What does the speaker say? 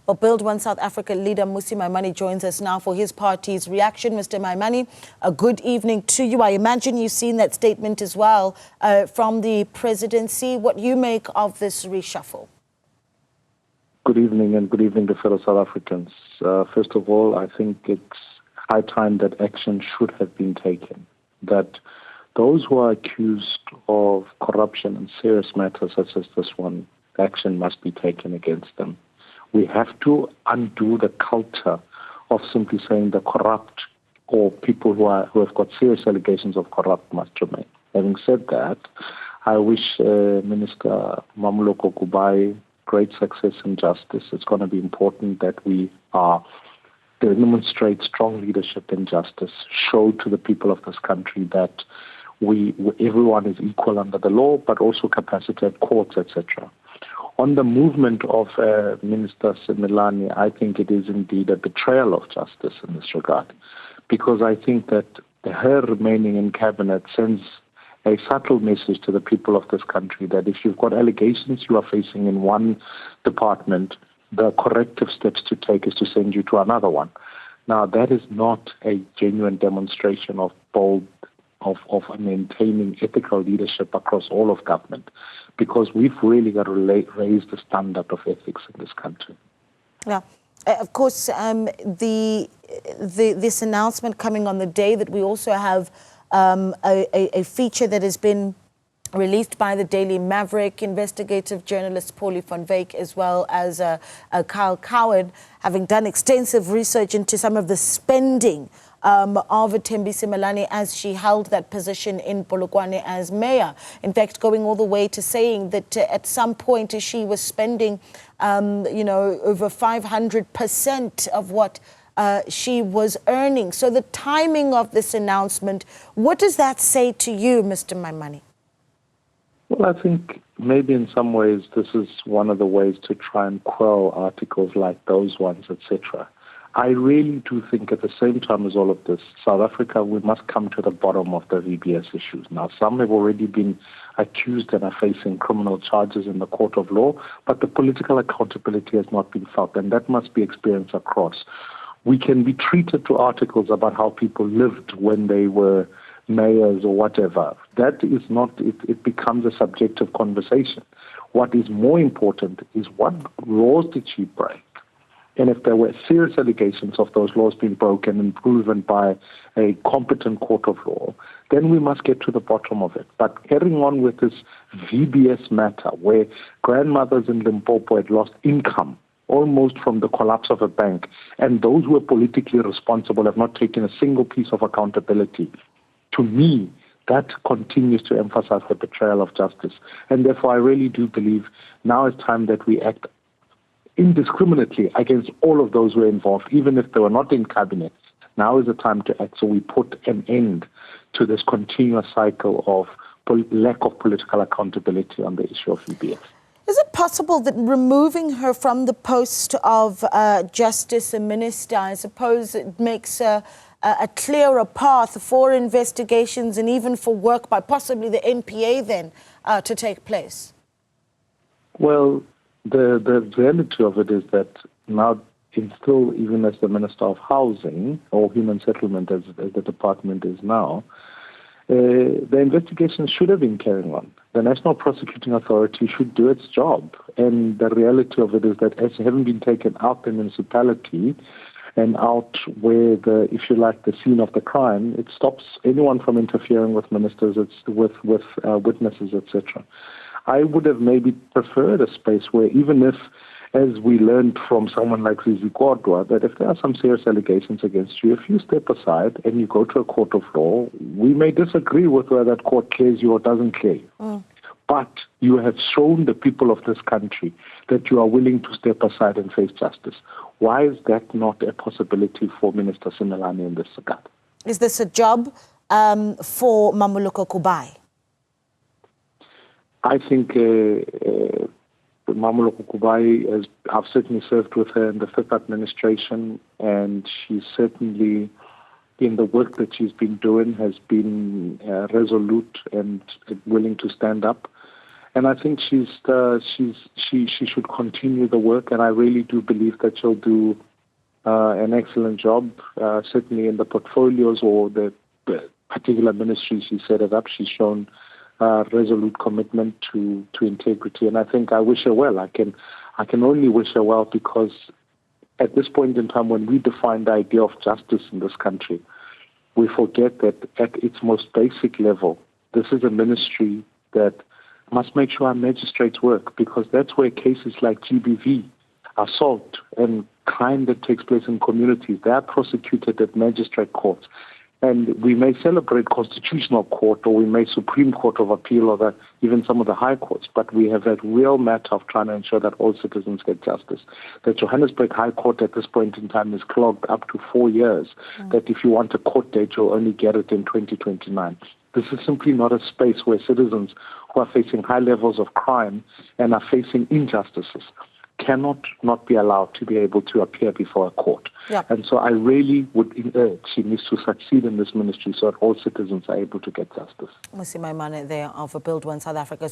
Well, Build One South Africa leader Mmusi Maimane joins us now for his party's reaction. Mr. Maimane, a good evening to you. I imagine you've seen that statement as well from the presidency. What you make of this reshuffle? Good evening, and good evening to fellow South Africans. First of all, I think it's high time that action should have been taken, that those who are accused of corruption and serious matters such as this one, action must be taken against them. We have to undo the culture of simply saying the corrupt or people who have got serious allegations of corrupt must remain. Having said that, I wish Minister Mmamoloko Kubayi great success and justice. It's going to be important that we demonstrate strong leadership and justice, show to the people of this country that everyone is equal under the law, but also capacity at courts, etc. On the movement of Minister Simelane, I think it is indeed a betrayal of justice in this regard, because I think that her remaining in cabinet sends a subtle message to the people of this country that if you've got allegations you are facing in one department, the corrective steps to take is to send you to another one. Now, that is not a genuine demonstration of maintaining ethical leadership across all of government, because we've really got to raise the standard of ethics in this country. Yeah. Of course, this announcement coming on the day that we also have a feature that has been released by the Daily Maverick, investigative journalist Paulie van Wyk, as well as Kyle Coward, having done extensive research into some of the spending of Thembi Simelane as she held that position in Polokwane as mayor. In fact, going all the way to saying that at some point she was spending, over 500% of what she was earning. So the timing of this announcement, what does that say to you, Mr. Maimane? Well, I think maybe in some ways this is one of the ways to try and quell articles like those ones, etc. I really do think at the same time as all of this, South Africa, we must come to the bottom of the VBS issues. Now, some have already been accused and are facing criminal charges in the court of law, but the political accountability has not been felt, and that must be experienced across. We can be treated to articles about how people lived when they were mayors or whatever. That is not, it becomes a subjective conversation. What is more important is what laws did she break? And if there were serious allegations of those laws being broken and proven by a competent court of law, then we must get to the bottom of it. But carrying on with this VBS matter, where grandmothers in Limpopo had lost income almost from the collapse of a bank, and those who are politically responsible have not taken a single piece of accountability, to me, that continues to emphasize the betrayal of justice. And therefore, I really do believe now is time that we act indiscriminately against all of those who are involved, even if they were not in cabinet. Now is the time to act, so we put an end to this continuous cycle of lack of political accountability on the issue of VBS. Is it possible that removing her from the post of Justice and Minister, I suppose it makes a clearer path for investigations and even for work by possibly the NPA then to take place? Well, the reality of it is that now, still, even as the Minister of Housing or Human Settlement, as the department is now, the investigation should have been carrying on. The National Prosecuting Authority should do its job. And the reality of it is that as having been taken out the municipality and out where if you like, the scene of the crime, it stops anyone from interfering with ministers, with witnesses, etc. I would have maybe preferred a space where, even if, as we learned from someone like Zizi Kodwa, that if there are some serious allegations against you, if you step aside and you go to a court of law, we may disagree with whether that court clears you or doesn't clear you. But you have shown the people of this country that you are willing to step aside and face justice. Why is that not a possibility for Minister Simelane in this regard? Is this a job for Mmamoloko Kubayi? I think Mmamoloko Kubayi, I've certainly served with her in the 5th administration, and she's certainly, in the work that she's been doing, has been resolute and willing to stand up. And I think she should continue the work, and I really do believe that she'll do an excellent job, certainly in the portfolios or the particular ministry she set it up. She's shown resolute commitment to integrity, and I think I wish her well. I can only wish her well, because at this point in time, when we define the idea of justice in this country, we forget that at its most basic level, this is a ministry that must make sure our magistrates work, because that's where cases like GBV, assault, and crime that takes place in communities, they are prosecuted at magistrate courts. And we may celebrate Constitutional Court, or we may Supreme Court of Appeal, or even some of the high courts, but we have that real matter of trying to ensure that all citizens get justice. The Johannesburg High Court at this point in time is clogged up to 4 years, that if you want a court date, you'll only get it in 2029. This is simply not a space where citizens who are facing high levels of crime and are facing injustices cannot not be allowed to be able to appear before a court. Yep. And so I really would urge she needs to succeed in this ministry so that all citizens are able to get justice. Mmusi Maimane there of Build One South Africa.